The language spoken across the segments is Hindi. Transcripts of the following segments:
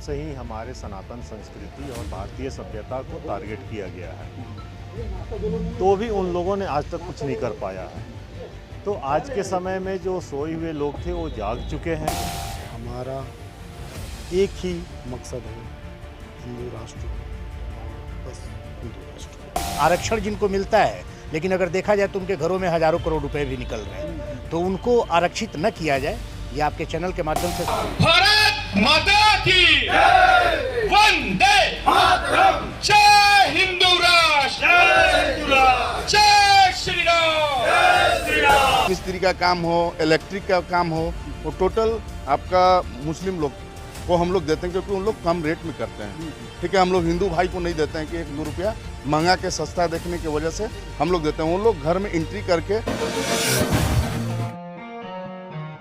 से ही हमारे सनातन संस्कृति और भारतीय सभ्यता को टारगेट किया गया है, तो भी उन लोगों ने आज तक कुछ नहीं कर पाया है। तो आज के समय में जो सोए हुए लोग थे वो जाग चुके हैं। हमारा एक ही मकसद है, हिंदू राष्ट्र, बस हिंदू राष्ट्र। आरक्षण जिनको मिलता है, लेकिन अगर देखा जाए तो उनके घरों में हजारों करोड़ रुपए भी निकल रहे हैं, तो उनको आरक्षित न किया जाए, ये आपके चैनल के माध्यम से। भारत माता की वंदे मातरम, जय हिंदू राष्ट्र, जय श्री राम, जय श्री राम। मिस्त्री का काम हो, इलेक्ट्रिक का काम हो, वो टोटल आपका मुस्लिम लोग को हम लोग देते हैं, क्योंकि उन लोग कम रेट में करते हैं। ठीक है, हम लोग हिंदू भाई को नहीं देते हैं कि 1-2 रुपया महंगा के सस्ता देखने की वजह से हम लोग देते हैं। उन लोग घर में एंट्री करके।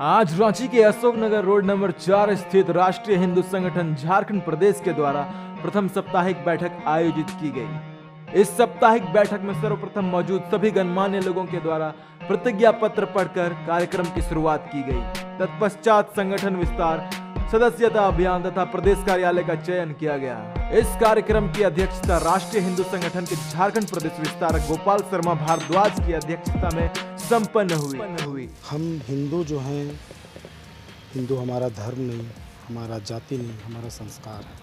आज रांची के अशोकनगर रोड नंबर 4 स्थित राष्ट्रीय हिंदू संगठन झारखंड प्रदेश के द्वारा प्रथम साप्ताहिक बैठक आयोजित की गई। इस साप्ताहिक बैठक में सर्वप्रथम मौजूद सभी गणमान्य लोगों के द्वारा प्रतिज्ञा पत्र पढ़कर कार्यक्रम की शुरुआत की गई। तत्पश्चात संगठन विस्तार, सदस्यता अभियान तथा प्रदेश कार्यालय का चयन किया गया। इस कार्यक्रम की अध्यक्षता राष्ट्रीय हिंदू संगठन के झारखंड प्रदेश विस्तारक गोपाल शर्मा भारद्वाज की अध्यक्षता में संपन्न हुई। हम हिंदू जो हैं, हिंदू हमारा धर्म नहीं, हमारा जाति नहीं, हमारा संस्कार है।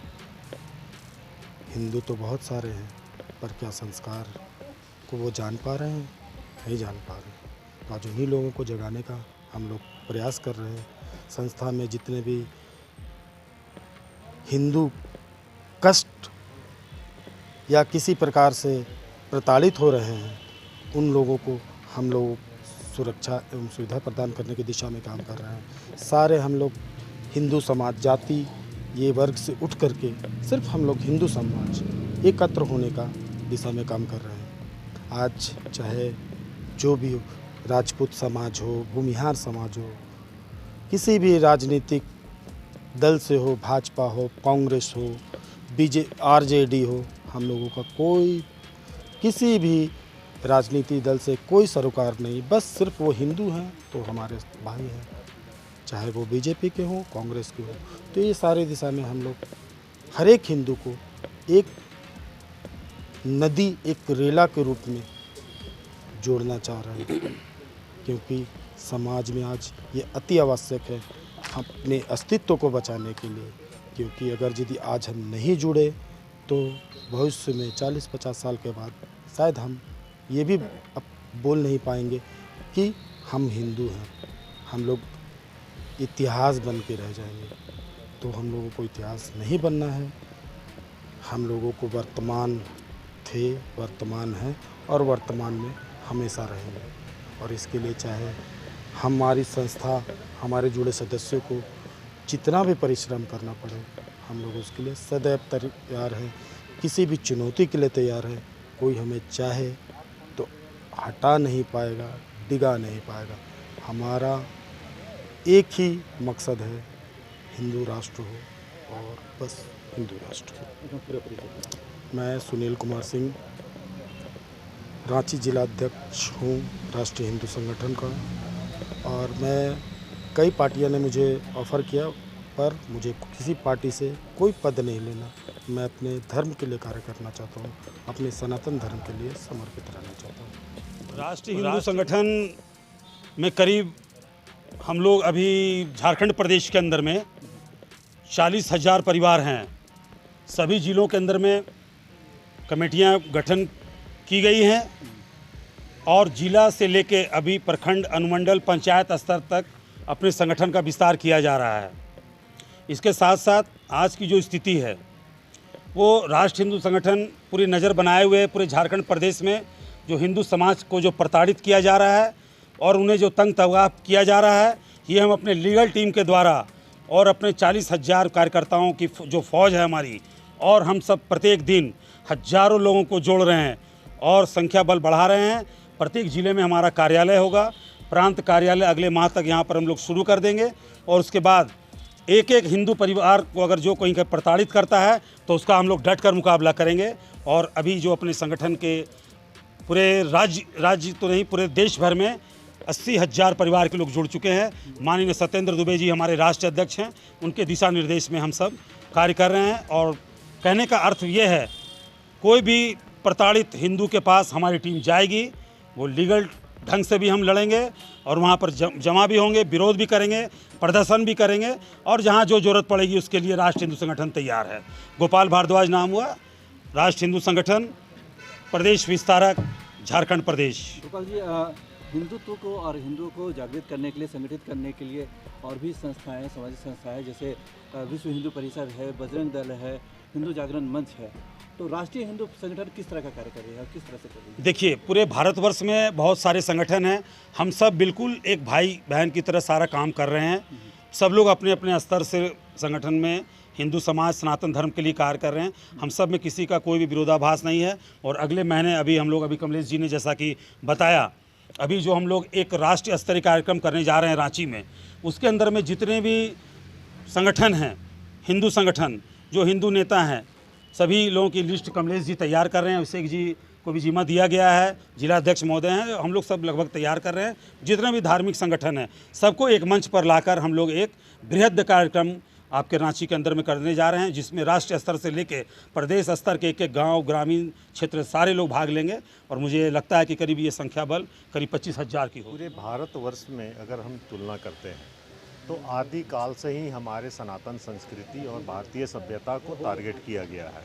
हिंदू तो बहुत सारे हैं, पर क्या संस्कार को वो जान पा रहे हैं? नहीं जान पा रहे। तो आज उन्हीं लोगों को जगाने का हम लोग प्रयास कर रहे हैं। संस्था में जितने भी हिंदू कष्ट या किसी प्रकार से प्रताड़ित हो रहे हैं, उन लोगों को हम लोग सुरक्षा एवं सुविधा प्रदान करने की दिशा में काम कर रहे हैं। सारे हम लोग हिंदू समाज, जाति, ये वर्ग से उठ करके सिर्फ हम लोग हिंदू समाज एकत्र होने का दिशा में काम कर रहे हैं। आज चाहे जो भी हो, राजपूत समाज हो, भूमिहार समाज हो, किसी भी राजनीतिक दल से हो, भाजपा हो, कांग्रेस हो, आरजेडी हो, हम लोगों का कोई किसी भी राजनीतिक दल से कोई सरोकार नहीं। बस सिर्फ वो हिंदू हैं तो हमारे भाई हैं, चाहे वो बीजेपी के हों, कांग्रेस के हों। तो ये सारे दिशा में हम लोग हर एक हिंदू को एक नदी, एक रेला के रूप में जोड़ना चाह रहे हैं, क्योंकि समाज में आज ये अति आवश्यक है अपने अस्तित्व को बचाने के लिए। क्योंकि अगर यदि आज हम नहीं जुड़े तो भविष्य में 40-50 साल के बाद शायद हम ये भी अब बोल नहीं पाएंगे कि हम हिंदू हैं। हम लोग इतिहास बन के रह जाएंगे। तो हम लोगों को इतिहास नहीं बनना है। हम लोगों को वर्तमान थे, वर्तमान है और वर्तमान में हमेशा रहेंगे। और इसके लिए चाहे हमारी संस्था, हमारे जुड़े सदस्यों को जितना भी परिश्रम करना पड़े, हम लोग उसके लिए सदैव तैयार हैं। किसी भी चुनौती के लिए तैयार है। कोई हमें चाहे तो हटा नहीं पाएगा, डिगा नहीं पाएगा। हमारा एक ही मकसद है, हिंदू राष्ट्र हो और बस हिंदू राष्ट्र। मैं सुनील कुमार सिंह, रांची जिला अध्यक्ष हूँ राष्ट्रीय हिंदू संगठन का। और मैं कई पार्टियों ने मुझे ऑफ़र किया, पर मुझे किसी पार्टी से कोई पद नहीं लेना। मैं अपने धर्म के लिए कार्य करना चाहता हूँ, अपने सनातन धर्म के लिए समर्पित रहना चाहता हूँ। राष्ट्रीय हिंदू संगठन में करीब हम लोग अभी झारखंड प्रदेश के अंदर में 40,000 परिवार हैं। सभी जिलों के अंदर में कमेटियां गठन की गई हैं और जिला से लेके अभी प्रखंड, अनुमंडल, पंचायत स्तर तक अपने संगठन का विस्तार किया जा रहा है। इसके साथ साथ आज की जो स्थिति है वो राष्ट्रीय हिंदू संगठन पूरी नज़र बनाए हुए पूरे झारखंड प्रदेश में जो हिंदू समाज को जो प्रताड़ित किया जा रहा है और उन्हें जो तंग तवाह किया जा रहा है, ये हम अपने लीगल टीम के द्वारा और अपने 40,000 कार्यकर्ताओं की जो फ़ौज है हमारी, और हम सब प्रत्येक दिन हज़ारों लोगों को जोड़ रहे हैं और संख्या बल बढ़ा रहे हैं। प्रत्येक ज़िले में हमारा कार्यालय होगा, प्रांत कार्यालय अगले माह तक यहाँ पर हम लोग शुरू कर देंगे। और उसके बाद एक एक हिंदू परिवार को अगर जो कहीं प्रताड़ित करता है तो उसका हम लोग डट कर मुकाबला करेंगे। और अभी जो अपने संगठन के पूरे राज्य तो नहीं, पूरे देश भर में 80,000 परिवार के लोग जुड़ चुके हैं। माननीय सत्येंद्र दुबे जी हमारे राष्ट्रीय अध्यक्ष हैं, उनके दिशा निर्देश में हम सब कार्य कर रहे हैं। और कहने का अर्थ ये है, कोई भी प्रताड़ित हिंदू के पास हमारी टीम जाएगी, वो लीगल ढंग से भी हम लड़ेंगे और वहाँ पर जमा भी होंगे, विरोध भी करेंगे, प्रदर्शन भी करेंगे, और जहाँ जो जरूरत पड़ेगी उसके लिए राष्ट्रीय हिंदू संगठन तैयार है। गोपाल भारद्वाज नाम हुआ, राष्ट्रीय हिंदू संगठन, प्रदेश विस्तारक, झारखंड प्रदेश। गोपाल जी, हिंदुत्व को और हिंदुओं को जागृत करने के लिए, संगठित करने के लिए और भी संस्थाएं, सामाजिक संस्थाएं जैसे विश्व हिंदू परिषद है, बजरंग दल है, हिंदू जागरण मंच है, तो राष्ट्रीय हिंदू संगठन किस तरह का कार्य कर रही है और किस तरह से कर रही है? देखिए, पूरे भारतवर्ष में बहुत सारे संगठन हैं, हम सब बिल्कुल एक भाई बहन की तरह सारा काम कर रहे हैं। सब लोग अपने अपने स्तर से संगठन में हिंदू समाज, सनातन धर्म के लिए कार्य कर रहे हैं। हम सब में किसी का कोई भी विरोधाभास नहीं है। और अगले महीने अभी कमलेश जी ने जैसा कि बताया, अभी जो हम लोग एक राष्ट्रीय स्तरीय कार्यक्रम करने जा रहे हैं रांची में, उसके अंदर में जितने भी संगठन हैं, हिंदू संगठन, जो हिंदू नेता हैं, सभी लोगों की लिस्ट कमलेश जी तैयार कर रहे हैं। अभिषेक जी को भी जिम्मा दिया गया है, जिला अध्यक्ष महोदय हैं, हम लोग सब लगभग तैयार कर रहे हैं। जितने भी धार्मिक संगठन हैं, सबको एक मंच पर लाकर हम लोग एक बृहद कार्यक्रम आपके रांची के अंदर में करने जा रहे हैं, जिसमें राष्ट्रीय स्तर से लेके प्रदेश स्तर के एक गांव, ग्रामीण क्षेत्र सारे लोग भाग लेंगे। और मुझे लगता है कि करीब ये संख्या बल करीब 25,000 की हो। पूरे भारतवर्ष में अगर हम तुलना करते हैं तो आदि काल से ही हमारे सनातन संस्कृति और भारतीय सभ्यता को टारगेट किया गया है,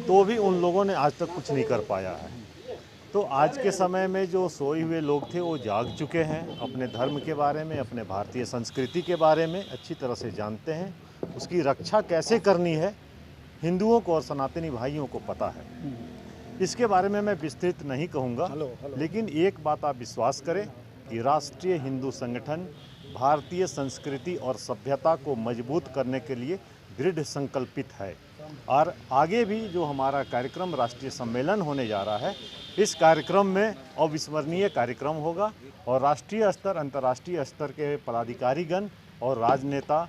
तो भी उन लोगों ने आज तक कुछ नहीं कर पाया है। तो आज के समय में जो सोए हुए लोग थे वो जाग चुके हैं, अपने धर्म के बारे में, अपने भारतीय संस्कृति के बारे में अच्छी तरह से जानते हैं। उसकी रक्षा कैसे करनी है हिंदुओं को और सनातनी भाइयों को पता है। इसके बारे में मैं विस्तृत नहीं कहूँगा, लेकिन एक बात आप विश्वास करें कि राष्ट्रीय हिंदू संगठन भारतीय संस्कृति और सभ्यता को मजबूत करने के लिए दृढ़ संकल्पित है। और आगे भी जो हमारा कार्यक्रम राष्ट्रीय सम्मेलन होने जा रहा है, इस कार्यक्रम में अविस्मरणीय कार्यक्रम होगा और राष्ट्रीय स्तर, अंतर्राष्ट्रीय स्तर के पदाधिकारीगण और राजनेता,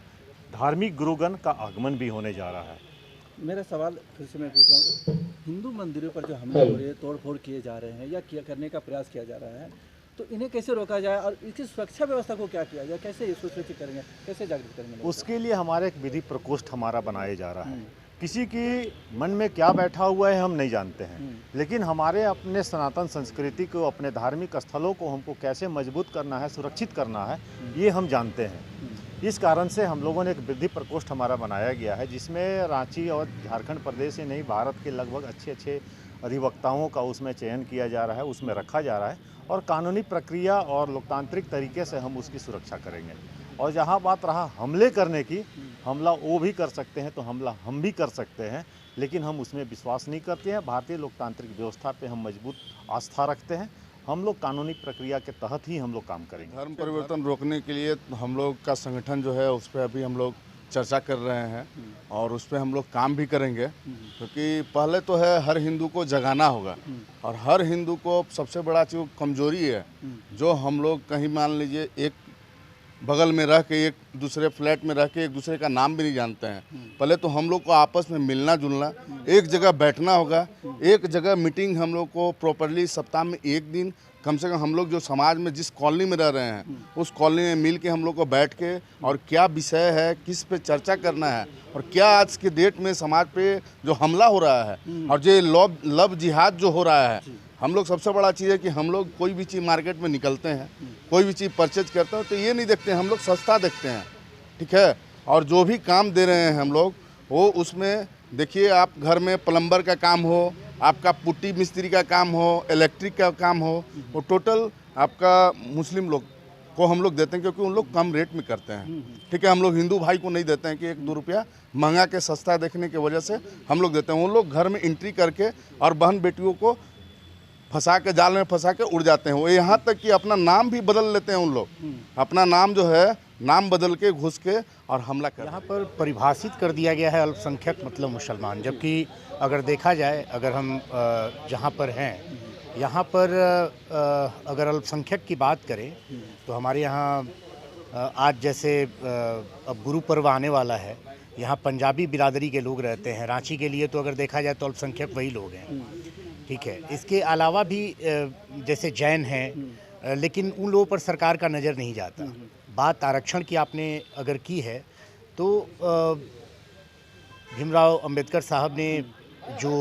धार्मिक गुरुगण का आगमन भी होने जा रहा है। मेरा सवाल फिर से मैं पूछ रहा हूँ, हिंदू मंदिरों पर जो हमले हो रहे हैं, तोड़फोड़ किए जा रहे हैं या करने का प्रयास किया जा रहा है, तो इन्हें कैसे रोका जाए और इसकी सुरक्षा व्यवस्था को क्या किया जाए, कैसे इसको सुरक्षित करेंगे, कैसे जागृत करेंगे? उसके लिए हमारा एक विधि प्रकोष्ठ हमारा बनाया जा रहा है। किसी की मन में क्या बैठा हुआ है हम नहीं जानते हैं, लेकिन हमारे अपने सनातन संस्कृति को, अपने धार्मिक स्थलों को हमको कैसे मजबूत करना है, सुरक्षित करना है, ये हम जानते हैं। इस कारण से हम लोगों ने एक विधि प्रकोष्ठ हमारा बनाया गया है, जिसमें रांची और झारखंड प्रदेश ही नहीं, भारत के लगभग अच्छे अधिवक्ताओं का उसमें चयन किया जा रहा है, उसमें रखा जा रहा है और कानूनी प्रक्रिया और लोकतांत्रिक तरीके से हम उसकी सुरक्षा करेंगे। और जहाँ बात रहा हमले करने की, हमला वो भी कर सकते हैं तो हमला हम भी कर सकते हैं, लेकिन हम उसमें विश्वास नहीं करते हैं। भारतीय लोकतांत्रिक व्यवस्था पे हम मजबूत आस्था रखते हैं। हम लोग कानूनी प्रक्रिया के तहत ही हम लोग काम करेंगे। धर्म परिवर्तन रोकने के लिए हम लोग का संगठन जो है उस पर अभी हम लोग चर्चा कर रहे हैं और उस पर हम लोग काम भी करेंगे, क्योंकि पहले तो है हर हिंदू को जगाना होगा और हर हिंदू को सबसे बड़ा जो कमजोरी है, जो हम लोग कहीं मान लीजिए एक बगल में रह के, एक दूसरे फ्लैट में रह के एक दूसरे का नाम भी नहीं जानते हैं। पहले तो हम लोग को आपस में मिलना जुलना, एक जगह बैठना होगा, एक जगह मीटिंग हम लोग को प्रॉपरली सप्ताह में एक दिन कम से कम हम लोग जो समाज में जिस कॉलोनी में रह रहे हैं उस कॉलोनी में मिल के हम लोग को बैठ के और क्या विषय है, किस पे चर्चा करना है और क्या आज के डेट में समाज पे जो हमला हो रहा है और जो लव जिहाद जो हो रहा है, हम लोग सबसे बड़ा चीज़ है कि हम लोग कोई भी चीज़ मार्केट में निकलते हैं, कोई भी चीज़ परचेज करते हैं तो ये नहीं देखते हैं, हम लोग सस्ता देखते हैं, ठीक है। और जो भी काम दे रहे हैं हम लोग, वो उसमें देखिए, आप घर में प्लम्बर का काम हो, आपका पुट्टी मिस्त्री का काम हो, इलेक्ट्रिक का काम हो, वो टोटल आपका मुस्लिम लोग को हम लोग देते हैं, क्योंकि उन लोग कम रेट में करते हैं, ठीक है। हम लोग हिंदू भाई को नहीं देते हैं कि 1-2 रुपया महंगा के सस्ता देखने की वजह से हम लोग देते हैं। उन लोग घर में एंट्री करके और बहन बेटियों को फंसा के, जाल में फंसा के उड़ जाते हैं। वो यहाँ तक कि अपना नाम भी बदल लेते हैं उन लोग, अपना नाम जो है नाम बदल के घुस के और हमला कर। यहाँ पर परिभाषित कर दिया गया है अल्पसंख्यक मतलब मुसलमान, जबकि अगर देखा जाए, अगर हम जहाँ पर हैं, यहाँ पर अगर अल्पसंख्यक की बात करें तो हमारे यहाँ आज जैसे अब गुरु पर्व आने वाला है, यहाँ पंजाबी बिरादरी के लोग रहते हैं। रांची के लिए तो अगर देखा जाए तो अल्पसंख्यक वही लोग हैं, ठीक है। इसके अलावा भी जैसे जैन हैं, लेकिन उन लोगों पर सरकार का नज़र नहीं जाता। बात आरक्षण की आपने अगर की है तो भीमराव अंबेडकर साहब ने जो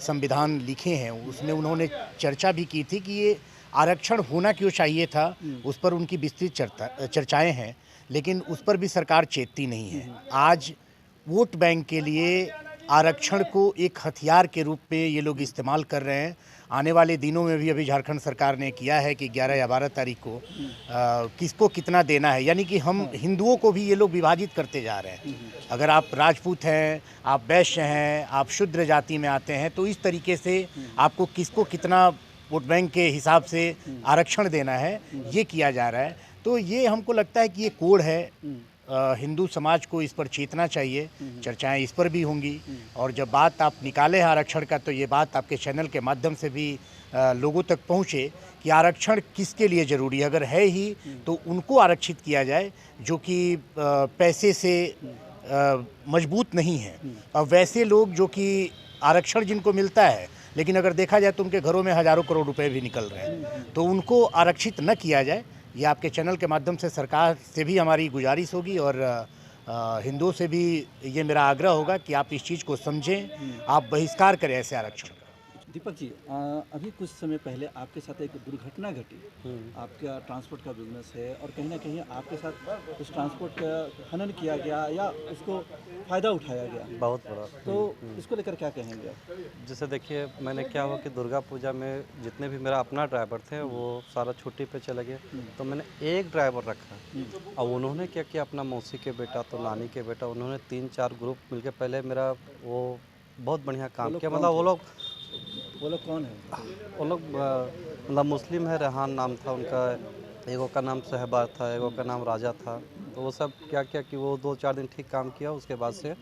संविधान लिखे हैं उसमें उन्होंने चर्चा भी की थी कि ये आरक्षण होना क्यों चाहिए था, उस पर उनकी विस्तृत चर्चाएं हैं, लेकिन उस पर भी सरकार चेतती नहीं है। आज वोट बैंक के लिए आरक्षण को एक हथियार के रूप में ये लोग इस्तेमाल कर रहे हैं। आने वाले दिनों में भी अभी झारखंड सरकार ने किया है कि 11 या 12 तारीख को किसको कितना देना है, यानी कि हम हिंदुओं को भी ये लोग विभाजित करते जा रहे हैं। अगर आप राजपूत हैं, आप वैश्य हैं, आप शूद्र जाति में आते हैं, तो इस तरीके से आपको किसको कितना वोट बैंक के हिसाब से आरक्षण देना है, ये किया जा रहा है। तो ये हमको लगता है कि ये कोड है। हिंदू समाज को इस पर चेतना चाहिए, चर्चाएं इस पर भी होंगी, और जब बात आप निकाले हैं आरक्षण का, तो ये बात आपके चैनल के माध्यम से भी लोगों तक पहुंचे कि आरक्षण किसके लिए ज़रूरी है। अगर है ही तो उनको आरक्षित किया जाए जो कि पैसे से मजबूत नहीं है, और वैसे लोग जो कि आरक्षण जिनको मिलता है लेकिन अगर देखा जाए तो उनके घरों में हज़ारों करोड़ रुपए भी निकल रहे हैं, तो उनको आरक्षित न किया जाए। ये आपके चैनल के माध्यम से सरकार से भी हमारी गुजारिश होगी, और हिंदुओं से भी ये मेरा आग्रह होगा कि आप इस चीज़ को समझें, आप बहिष्कार करें ऐसे आरक्षण का। दीपक जी, अभी कुछ समय पहले आपके साथ एक दुर्घटना घटी। आपका ट्रांसपोर्ट का बिजनेस है और कहीं ना कहीं आपके साथ उस ट्रांसपोर्ट का खनन किया गया या उसको फ़ायदा उठाया गया, बहुत बड़ा। तो इसको लेकर क्या कहेंगे आप? जैसे देखिए, मैंने क्या हुआ कि दुर्गा पूजा में जितने भी मेरा अपना ड्राइवर थे वो सारा छुट्टी पे चले गए, तो मैंने एक ड्राइवर रखा। और उन्होंने क्या किया, अपना मौसी के बेटा तो नानी के बेटा, उन्होंने 3-4 ग्रुप मिलके पहले मेरा वो बहुत बढ़िया काम किया। मतलब वो लोग कौन है? वो लोग मतलब मुस्लिम है, रेहान नाम था उनका, एगो का नाम सहबाज था, एगो का नाम राजा था। तो वो सब क्या किया कि वो 2-4 दिन ठीक काम किया, उसके बाद से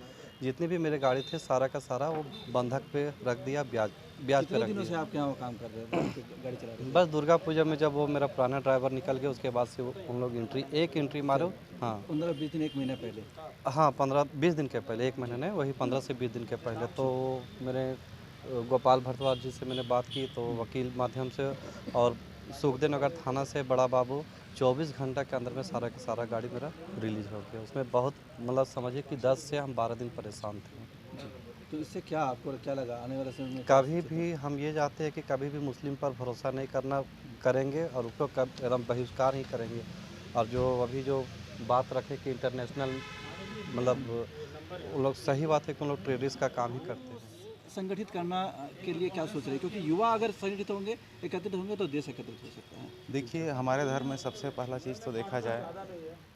जितनी भी मेरे गाड़ी थे सारा का सारा वो बंधक पे रख दिया, ब्याज पे रख दिया। दिनों से आप यहाँ काम कर रहे थे, गाड़ी चला रहे थे? बस दुर्गा पूजा में जब वो मेरा पुराना ड्राइवर निकल गया, उसके बाद से उन लोग एक एंट्री मारो। हाँ, 15-20 दिन, 1 महीने पहले? हाँ, 15-20 दिन के पहले, 1 महीने नहीं, वही 15 से 20 दिन के पहले। तो मेरे गोपाल भारद्वाज जी से मैंने बात की, तो वकील माध्यम से, और सुखदेव नगर थाना से बड़ा बाबू 24 घंटा के अंदर में सारा का सारा गाड़ी मेरा रिलीज हो गया। उसमें बहुत मतलब समझिए कि 10 से हम 12 दिन परेशान थे। तो इससे क्या आपको क्या लगा आने वाले समय में? कभी भी हम ये चाहते हैं कि कभी भी मुस्लिम पर भरोसा नहीं करेंगे, और उसको एकदम बहिष्कार ही करेंगे। और जो अभी जो बात रखे कि इंटरनेशनल, मतलब वो लोग, सही बात है कि उन लोग टेररिस्ट का काम ही करते हैं। संगठित करना के लिए क्या सोच रहे हैं? क्योंकि युवा अगर संगठित होंगे, एकत्रित होंगे, तो देश एकत्रित हो सकता है। देखिए, हमारे धर्म में सबसे पहला चीज़ तो देखा जाए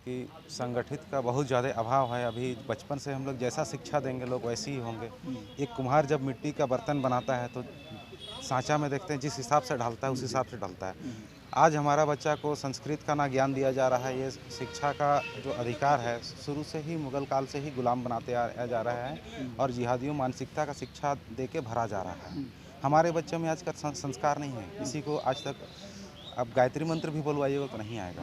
कि संगठित का बहुत ज़्यादा अभाव है। अभी बचपन से हम लोग जैसा शिक्षा देंगे लोग वैसे ही होंगे। एक कुम्हार जब मिट्टी का बर्तन बनाता है तो सांचा में देखते हैं जिस हिसाब से ढालता है उस हिसाब से ढलता है। आज हमारा बच्चा को संस्कृत का ना ज्ञान दिया जा रहा है। ये शिक्षा का जो अधिकार है शुरू से ही मुगल काल से ही गुलाम बनाते आ जा रहा है, और जिहादियों मानसिकता का शिक्षा दे के भरा जा रहा है। हमारे बच्चों में आज का संस्कार नहीं है। किसी को आज तक अब गायत्री मंत्र भी बोलवाइएगा तो नहीं आएगा।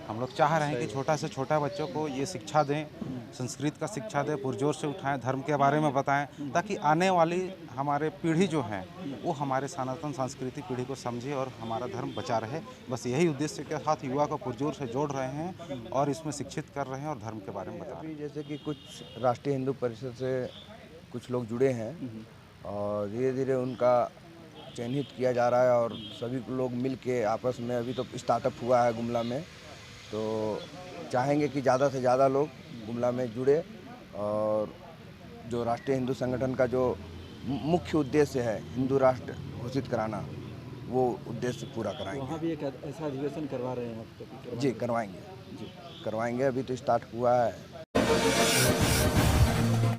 हम लोग चाह रहे हैं कि छोटा से छोटा बच्चों को ये शिक्षा दें, संस्कृत का शिक्षा दें, पुरजोर से उठाएं, धर्म के बारे में बताएं, ताकि आने वाली हमारे पीढ़ी जो है वो हमारे सनातन सांस्कृतिक पीढ़ी को समझे और हमारा धर्म बचा रहे। बस यही उद्देश्य के साथ युवा को पुरजोर से जोड़ रहे हैं और इसमें शिक्षित कर रहे हैं और धर्म के बारे में बता रहे हैं। जैसे कि कुछ राष्ट्रीय हिंदू परिषद से कुछ लोग जुड़े हैं और धीरे धीरे उनका चयनित किया जा रहा है, और सभी लोग मिल के आपस में, अभी तो स्टार्टअप हुआ है गुमला में, तो चाहेंगे कि ज़्यादा से ज़्यादा लोग गुमला में जुड़े और जो राष्ट्रीय हिंदू संगठन का जो मुख्य उद्देश्य है हिंदू राष्ट्र घोषित कराना, वो उद्देश्य पूरा कराएंगे। वहाँ भी एक ऐसा अधिवेशन करवा रहे हैं आप? जी करवाएंगे, अभी तो स्टार्ट हुआ है।